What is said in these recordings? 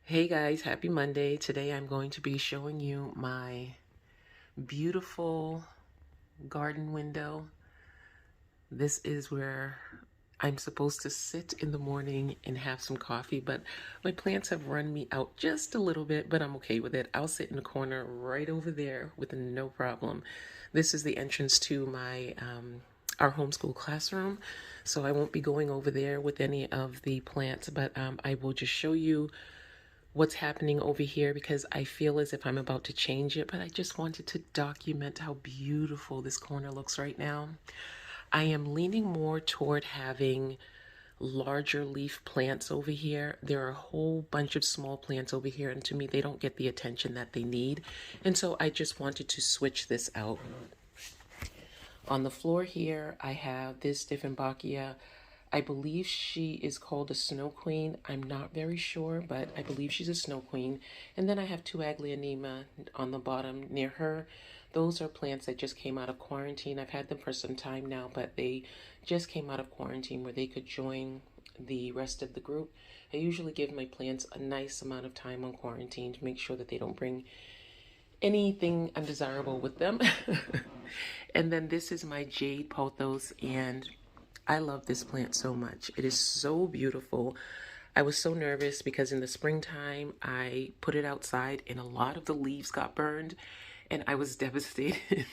Hey guys, happy Monday. Today I'm going to be showing you my beautiful garden window. This is where I'm supposed to sit in the morning and have some coffee, but my plants have run me out just a little bit, but I'm okay with it. I'll sit in the corner right over there with no problem. This is the entrance to my our homeschool classroom, so I won't be going over there with any of the plants, but I will just show you what's happening over here because I feel as if I'm about to change it, but I just wanted to document how beautiful this corner looks right now. I am leaning more toward having larger leaf plants over here. There are a whole bunch of small plants over here, and to me, they don't get the attention that they need. And so I just wanted to switch this out. On the floor here, I have this Dieffenbachia. I believe she is called a snow queen. I'm not very sure, but I believe she's a snow queen. And then I have two Aglaonema on the bottom near her. Those are plants that just came out of quarantine. I've had them for some time now, but they just came out of quarantine where they could join the rest of the group. I usually give my plants a nice amount of time on quarantine to make sure that they don't bring anything undesirable with them. And then this is my jade pothos, and I love this plant so much. It is so beautiful. I was so nervous because in the springtime I put it outside and a lot of the leaves got burned and I was devastated.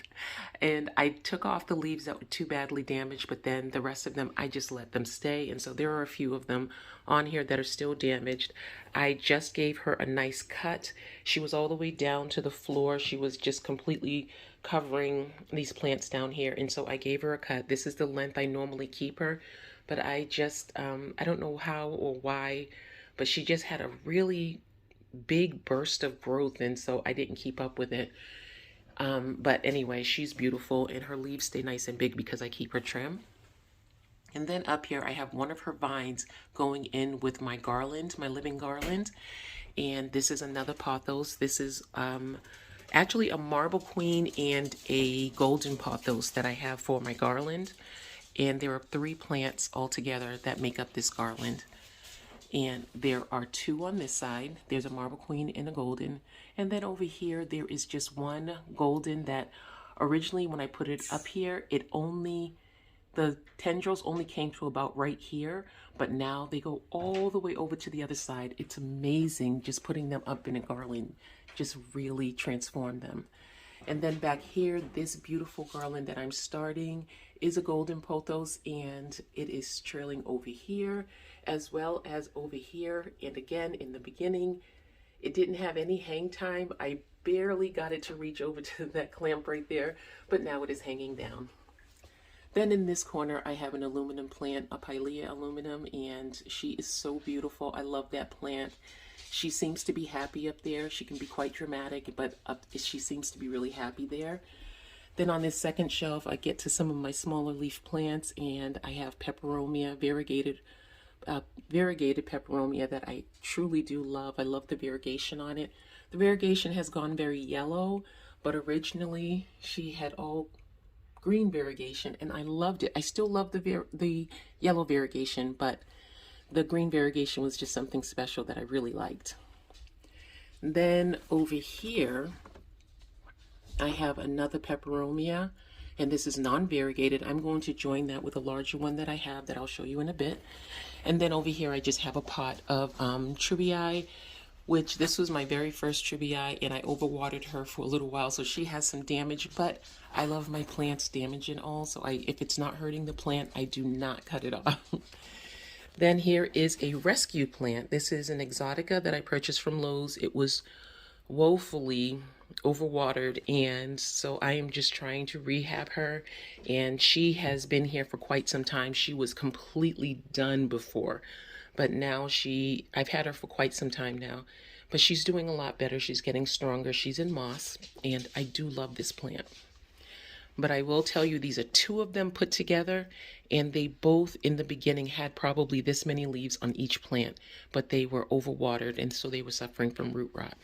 And I took off the leaves that were too badly damaged, but then the rest of them I just let them stay. And so there are a few of them on here that are still damaged. I just gave her a nice cut. She was all the way down to the floor. She was just completely covering these plants down here, and so I gave her a cut. This is the length I normally keep her, but I just I don't know how or why, but she just had a really big burst of growth, and so I didn't keep up with it. But anyway, she's beautiful, and her leaves stay nice and big because I keep her trim. And then up here, I have one of her vines going in with my garland, my living garland. And this is another pothos. This is actually a marble queen and a golden pothos that I have for my garland. And there are three plants altogether that make up this garland. And there are two on this side. There's a marble queen and a golden. And then over here, there is just one golden that originally when I put it up here, the tendrils only came to about right here, but now they go all the way over to the other side. It's amazing just putting them up in a garland, just really transformed them. And then back here, this beautiful garland that I'm starting is a golden pothos, and it is trailing over here as well as over here. And again, in the beginning, it didn't have any hang time. I barely got it to reach over to that clamp right there, but now it is hanging down. Then in this corner, I have an aluminum plant, a Pilea aluminum, and she is so beautiful. I love that plant. She seems to be happy up there. She can be quite dramatic, but she seems to be really happy there. Then on this second shelf, I get to some of my smaller leaf plants, and I have peperomia, variegated peperomia that I truly do love. I love the variegation on it. The variegation has gone very yellow, but originally she had all green variegation, and I loved it. I still love the yellow variegation, but the green variegation was just something special that I really liked. Then over here, I have another peperomia, and this is non-variegated. I'm going to join that with a larger one that I have that I'll show you in a bit. And then over here, I just have a pot of Tribii, which this was my very first Tribii, and I overwatered her for a little while, so she has some damage, but I love my plants damage and all, so if it's not hurting the plant, I do not cut it off. Then here is a rescue plant. This is an exotica that I purchased from Lowe's. It was woefully overwatered, and so I am just trying to rehab her, and she has been here for quite some time. She was completely done before, but now I've had her for quite some time now, but she's doing a lot better. She's getting stronger. She's in moss, and I do love this plant. But I will tell you, these are two of them put together, and they both in the beginning had probably this many leaves on each plant, but they were overwatered, and so they were suffering from root rot.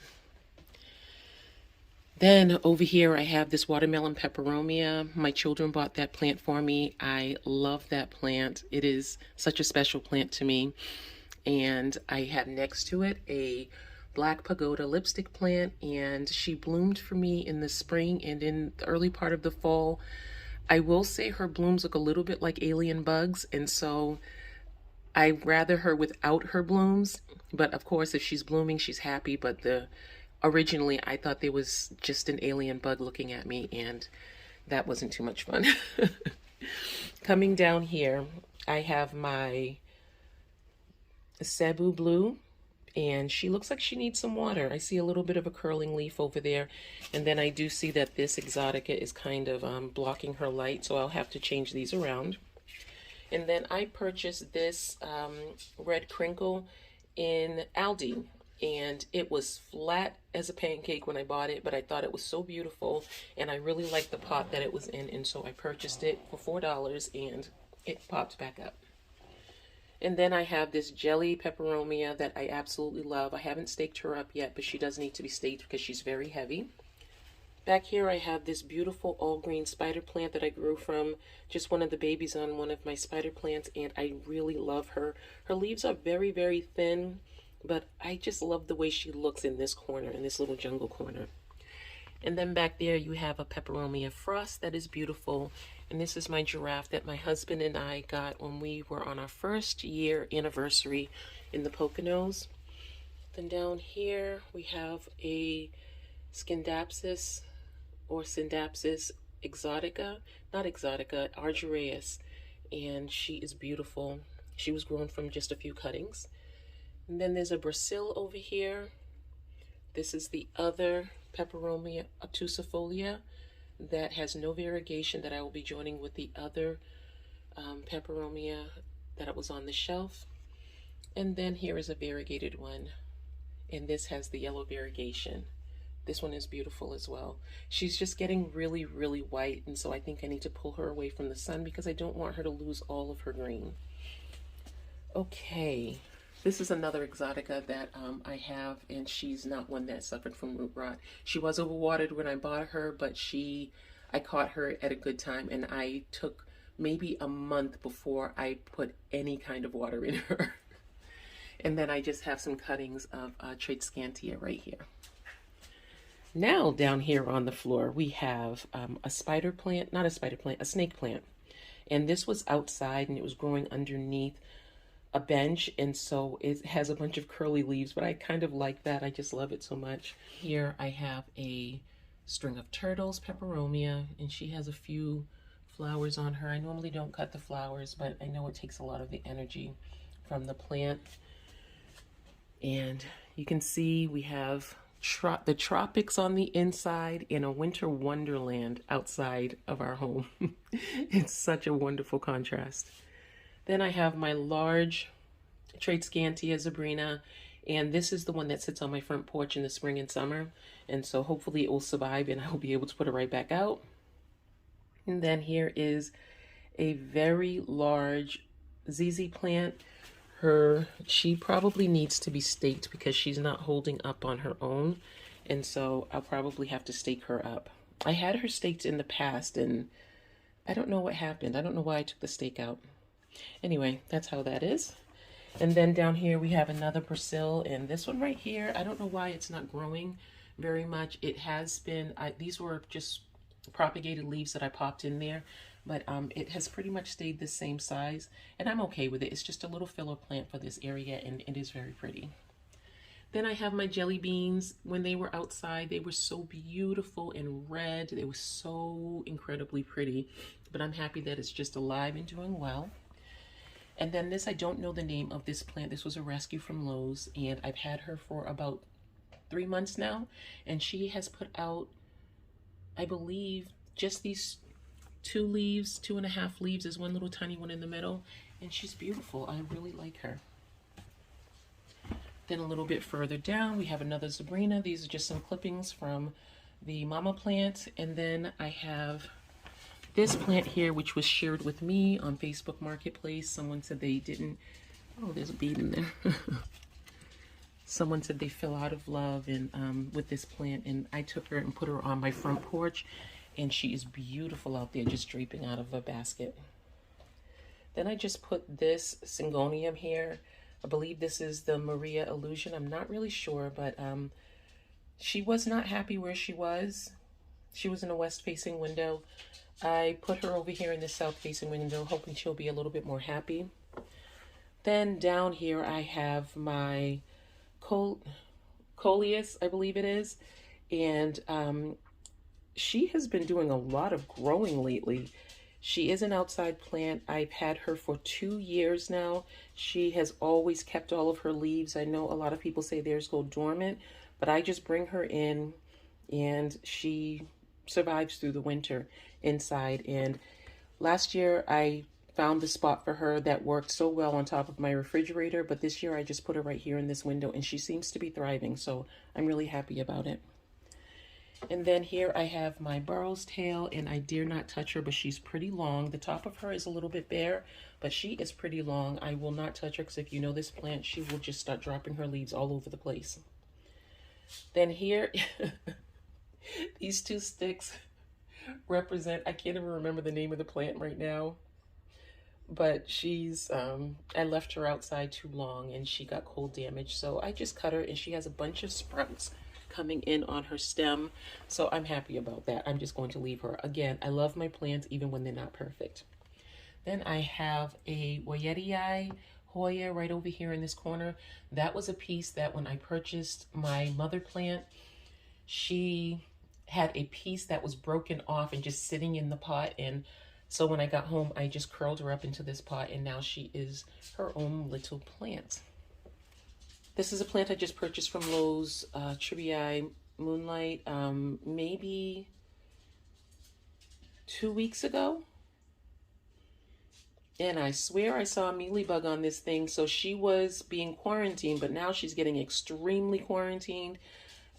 Then over here, I have this watermelon peperomia. My children bought that plant for me. I love that plant. It is such a special plant to me. And I have next to it a Black Pagoda lipstick plant, and she bloomed for me in the spring and in the early part of the fall. I will say her blooms look a little bit like alien bugs, and so I rather her without her blooms. But of course, if she's blooming, she's happy. But originally I thought there was just an alien bug looking at me, and that wasn't too much fun. Coming down here, I have my Cebu Blue, and she looks like she needs some water. I see a little bit of a curling leaf over there, and then I do see that this Exotica is kind of blocking her light, so I'll have to change these around. And then I purchased this red crinkle in Aldi, and it was flat as a pancake when I bought it, but I thought it was so beautiful, and I really liked the pot that it was in, and so I purchased it for $4, and it popped back up. And then I have this jelly peperomia that I absolutely love. I haven't staked her up yet, but she does need to be staked because she's very heavy. Back here I have this beautiful all-green spider plant that I grew from just one of the babies on one of my spider plants, and I really love her. Her leaves are very, very thin, but I just love the way she looks in this corner, in this little jungle corner. And then back there you have a peperomia frost that is beautiful. And this is my giraffe that my husband and I got when we were on our first year anniversary in the Poconos. Then down here we have a Scindapsus or Scindapsus exotica, not exotica, Argyraeus. And she is beautiful. She was grown from just a few cuttings. And then there's a Brazil over here. This is the other Peperomia obtusifolia that has no variegation that I will be joining with the other Peperomia that was on the shelf. And then here is a variegated one, and this has the yellow variegation. This one is beautiful as well. She's just getting really, really white, and so I think I need to pull her away from the sun because I don't want her to lose all of her green. Okay. This is another exotica that I have, and she's not one that suffered from root rot. She was overwatered when I bought her, but I caught her at a good time, and I took maybe a month before I put any kind of water in her. And then I just have some cuttings of Tradescantia right here. Now down here on the floor, we have a spider plant, not a spider plant, a snake plant. And this was outside, and it was growing underneath a bench, and so it has a bunch of curly leaves, but I kind of like that. I just love it so much. Here I have a string of turtles, peperomia, and she has a few flowers on her. I normally don't cut the flowers, but I know it takes a lot of the energy from the plant. And you can see we have the tropics on the inside and a winter wonderland outside of our home. It's such a wonderful contrast. Then I have my large Tradescantia zebrina, and this is the one that sits on my front porch in the spring and summer, and so hopefully it will survive and I'll be able to put it right back out. And then here is a very large ZZ plant. She probably needs to be staked because she's not holding up on her own, and so I'll probably have to stake her up. I had her staked in the past, and I don't know what happened. I don't know why I took the stake out. Anyway, that's how that is. And then down here we have another Brazil, and this one right here, I don't know why it's not growing very much. It has been, these were just propagated leaves that I popped in there, but it has pretty much stayed the same size, and I'm okay with it. It's just a little filler plant for this area, and it is very pretty. Then I have my jelly beans. When they were outside, they were so beautiful and red. They were so incredibly pretty, but I'm happy that it's just alive and doing well. And then this, I don't know the name of this plant. This was a rescue from Lowe's, and I've had her for about 3 months now, and she has put out, I believe, just these 2 leaves, 2.5 leaves. There's one little tiny one in the middle, and she's beautiful. I really like her. Then a little bit further down, we have another zebrina. These are just some clippings from the mama plant, and then I have this plant here, which was shared with me on Facebook Marketplace. Someone said they didn't, oh, there's a bead in there. Someone said they fell out of love and with this plant, and I took her and put her on my front porch, and she is beautiful out there, just draping out of a basket. Then I just put this Syngonium here. I believe this is the Maria Illusion. I'm not really sure, but she was not happy where she was. She was in a west-facing window. I put her over here in the south-facing window, hoping she'll be a little bit more happy. Then down here I have my Coleus, I believe it is. And she has been doing a lot of growing lately. She is an outside plant. I've had her for 2 years now. She has always kept all of her leaves. I know a lot of people say theirs go dormant, but I just bring her in and she survives through the winter inside. And last year I found the spot for her that worked so well on top of my refrigerator, but this year I just put her right here in this window and she seems to be thriving, so I'm really happy about it. And then here I have my Burrow's tail, and I dare not touch her, but she's pretty long. The top of her is a little bit bare, but she is pretty long. I will not touch her because if you know this plant, she will just start dropping her leaves all over the place. Then here, these two sticks represent, I can't even remember the name of the plant right now, but she's, I left her outside too long and she got cold damage. So I just cut her and she has a bunch of sprouts coming in on her stem. So I'm happy about that. I'm just going to leave her. Again, I love my plants even when they're not perfect. Then I have a Weyetii Hoya right over here in this corner. That was a piece that when I purchased my mother plant, she had a piece that was broken off and just sitting in the pot. And so when I got home, I just curled her up into this pot and now she is her own little plant. This is a plant I just purchased from Lowe's, Tribii Moonlight, maybe 2 weeks ago. And I swear I saw a mealybug on this thing. So she was being quarantined, but now she's getting extremely quarantined.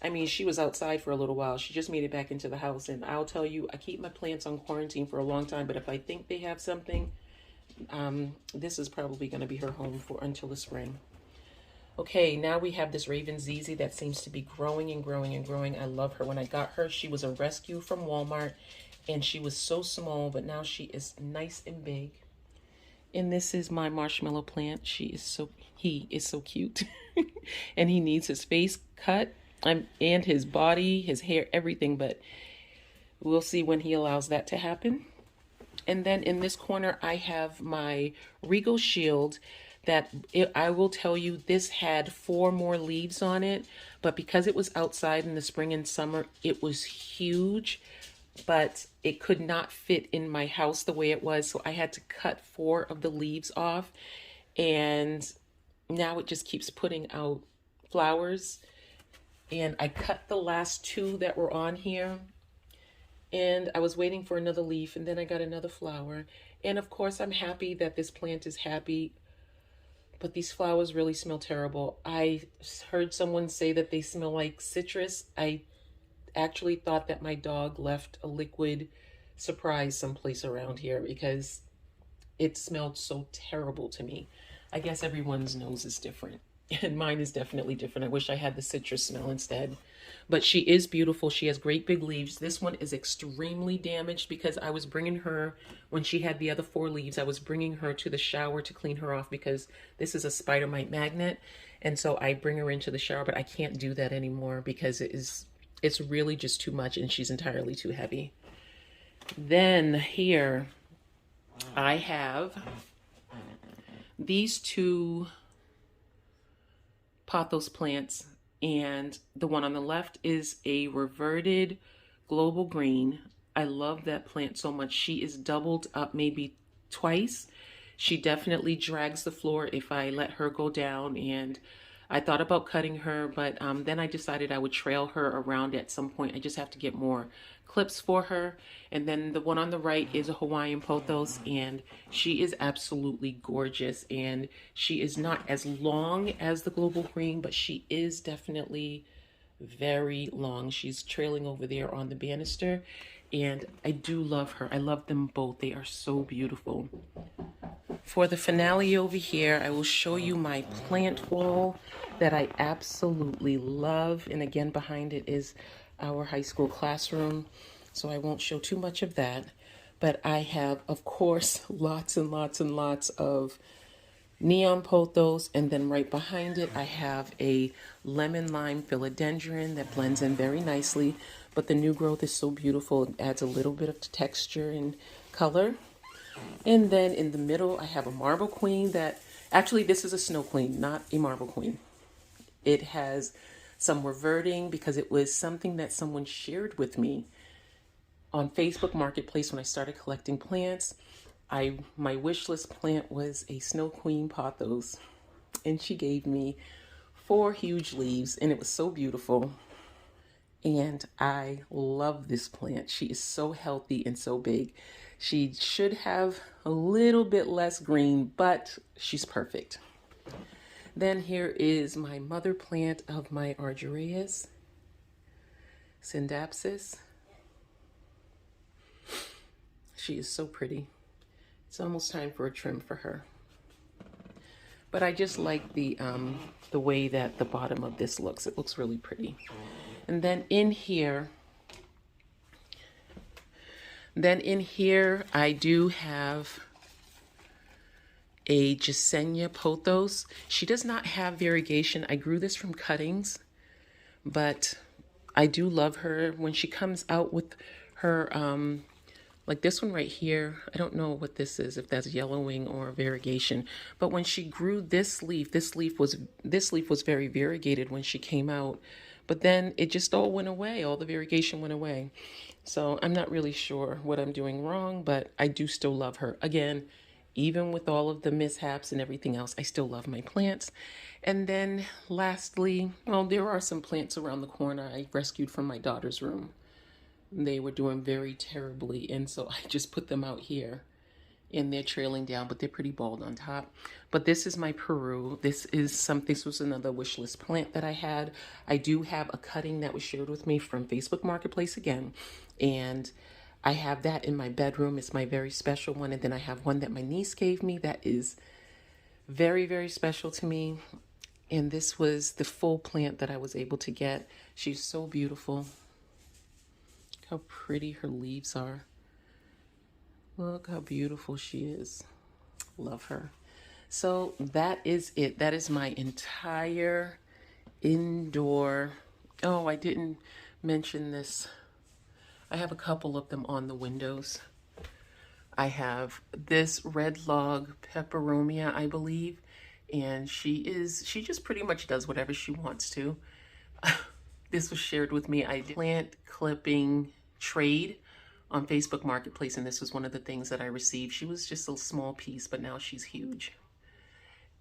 I mean, she was outside for a little while. She just made it back into the house. And I'll tell you, I keep my plants on quarantine for a long time. But if I think they have something, this is probably going to be her home for until the spring. Okay, now we have this Raven ZZ that seems to be growing and growing and growing. I love her. When I got her, she was a rescue from Walmart. And she was so small, but now she is nice and big. And this is my marshmallow plant. He is so cute. And he needs his face cut. And his body, his hair, everything, but we'll see when he allows that to happen. And then in this corner, I have my Regal Shield that I will tell you, this had 4 more leaves on it, but because it was outside in the spring and summer, it was huge, but it could not fit in my house the way it was, so I had to cut 4 of the leaves off, and now it just keeps putting out flowers. And I cut the last 2 that were on here, and I was waiting for another leaf, and then I got another flower. And of course, I'm happy that this plant is happy, but these flowers really smell terrible. I heard someone say that they smell like citrus. I actually thought that my dog left a liquid surprise someplace around here because it smelled so terrible to me. I guess everyone's nose is different. And mine is definitely different. I wish I had the citrus smell instead. But she is beautiful. She has great big leaves. This one is extremely damaged because I was bringing her, when she had the other 4 leaves, I was bringing her to the shower to clean her off because this is a spider mite magnet. And so I bring her into the shower, but I can't do that anymore because it's really just too much and she's entirely too heavy. Then here I have these 2 pothos plants, and the one on the left is a reverted global green. I love that plant so much. She is doubled up maybe twice. She definitely drags the floor if I let her go down, and I thought about cutting her, but then I decided I would trail her around at some point. I just have to get more clips for her. And then the one on the right is a Hawaiian pothos, and she is absolutely gorgeous. And she is not as long as the global green, but she is definitely very long. She's trailing over there on the banister, and I do love her. I love them both. They are so beautiful. For the finale over here, I will show you my plant wall that I absolutely love. And again, behind it is our high school classroom, so I won't show too much of that. But I have, of course, lots and lots and lots of neon pothos, and then right behind it I have a lemon lime philodendron that blends in very nicely, but the new growth is so beautiful. It adds a little bit of texture and color. And then in the middle I have a marble queen that actually, this is a snow queen, not a marble queen. It has some reverting because it was something that someone shared with me on Facebook Marketplace when I started collecting plants. My wish list plant was a snow queen pothos, and she gave me 4 huge leaves, and it was so beautiful. And I love this plant. She is so healthy and so big. She should have a little bit less green, but she's perfect. Then here is my mother plant of my Argyraeus Syndapsis. She is so pretty. It's almost time for a trim for her. But I just like the way that the bottom of this looks. It looks really pretty. And then in here I do have a Gisenia pothos. She does not have variegation. I grew this from cuttings, but I do love her. When she comes out with her, like this one right here, I don't know what this is, if that's yellowing or variegation, but when she grew this leaf was very variegated when she came out, but then it just all went away. All the variegation went away. So I'm not really sure what I'm doing wrong, but I do still love her. Again, even with all of the mishaps and everything else, I still love my plants. And then lastly, well, there are some plants around the corner I rescued from my daughter's room. They were doing very terribly, and so I just put them out here, and they're trailing down, but they're pretty bald on top. But this is my Peru. This was another wish list plant that I had. I do have a cutting that was shared with me from Facebook Marketplace again, and I have that in my bedroom. It's my very special one. And then I have one that my niece gave me that is very, very special to me. And this was the full plant that I was able to get. She's so beautiful. How pretty her leaves are. Look how beautiful she is. Love her. So that is it. That is my entire indoor. Oh, I didn't mention this. I have a couple of them on the windows. I have this red log peperomia, I believe, and she just pretty much does whatever she wants to. This was shared with me. I did plant clipping trade on Facebook Marketplace, and this was one of the things that I received. She was just a small piece, but now she's huge.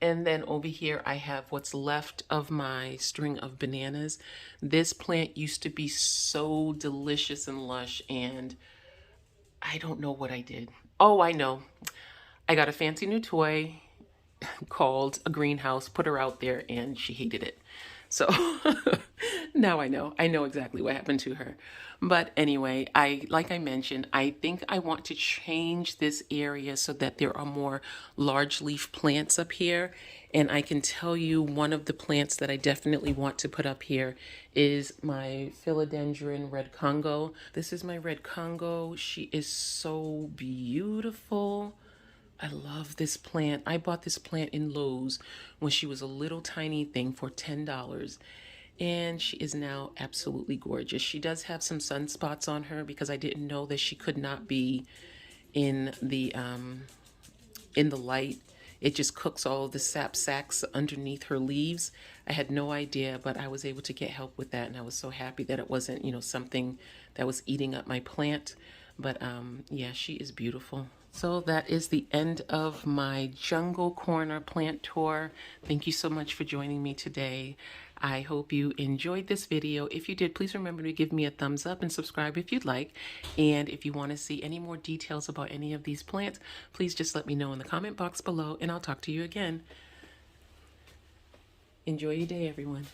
And then over here, I have what's left of my string of bananas. This plant used to be so delicious and lush, and I don't know what I did. Oh, I know. I got a fancy new toy called a greenhouse, put her out there, and she hated it. So now I know exactly what happened to her. But anyway, like I mentioned, I think I want to change this area so that there are more large leaf plants up here. And I can tell you one of the plants that I definitely want to put up here is my philodendron red Congo. This is my red Congo. She is so beautiful. I love this plant. I bought this plant in Lowe's when she was a little tiny thing for $10. And she is now absolutely gorgeous. She does have some sunspots on her because I didn't know that she could not be in the light. It just cooks all of the sap sacs underneath her leaves. I had no idea, but I was able to get help with that, and I was so happy that it wasn't, something that was eating up my plant. But yeah, she is beautiful. So that is the end of my Jungle Corner plant tour. Thank you so much for joining me today. I hope you enjoyed this video. If you did, please remember to give me a thumbs up and subscribe if you'd like. And if you want to see any more details about any of these plants, please just let me know in the comment box below, and I'll talk to you again. Enjoy your day, everyone.